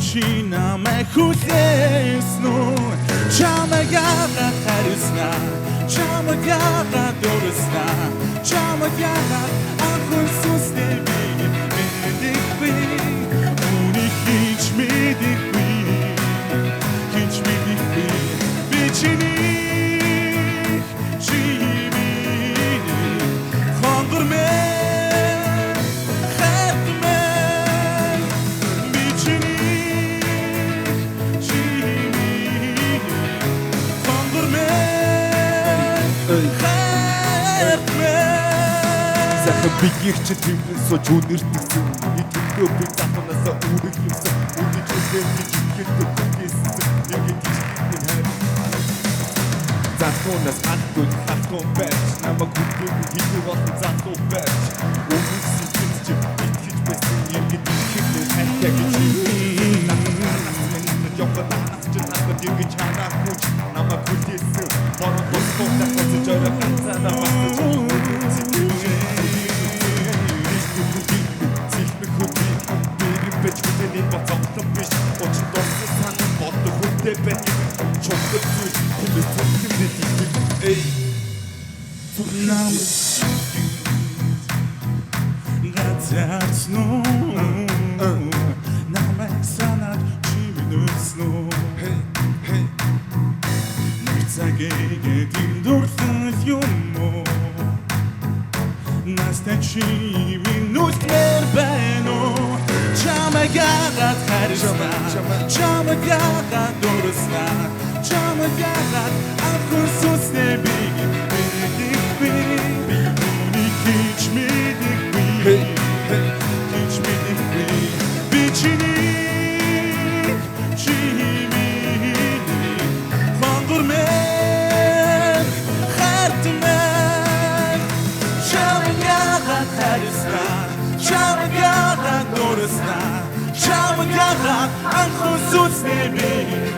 Чи намайг хүлээсэн үү? Чамайг яагаад хариуснаа? Чамайг яагаад дурснаа? Чамайг яагаад анхны сүнстэй би мэддэггүй? Үнийг хийж мэддэггүй. Хийж мэддэггүй. Би чиний хонгор мэн хайт мэн би чиний хонгор мэн хайт мэн Захаа бигих чи тэмхэн сууж үнэртгсэн нэг өдөө би заханасаа үргэлжлүүлсэн үнийг хэлсэн гэж хэлсэн нэг Захонас хатгүй хатгүй байж намайг хүлээн хийх болсон захуу байж үгүйсэж чи итгэж байсан юм гэдэг хайхаа гэж Ямбатанаас ч надад ингэж ханаагүй намайг хүлээсэн бороо босгоо дахиж жороо ганцаараа басж намайг санаад чи минийсэн үү? Цагийг дүрсэн юм уу? Настай чи минийснэр байна уу? Чамайг яагаад хариуснаа? Чамайг яагаад дурснаа? Чамайг яагаад анхны сүнстэй би мэддэггүй? Үнийг хийж мэддэггүй. Хийж мэддэггүй. Би чиний хонгор мэн хайт мэн чамайг яагаад хариуснаа? Чамайг яагаад дурснаа? Чамайг яагаад анхны сүнстэй би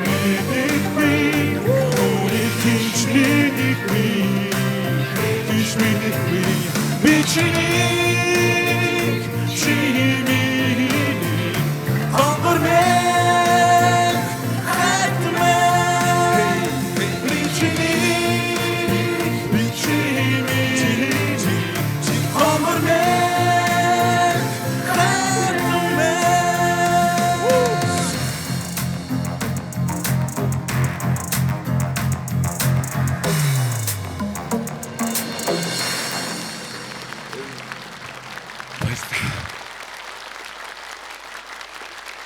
мэддэггүй? Үнийг хийж мэддэггүй. Хийж мэддэггүй. Би чиний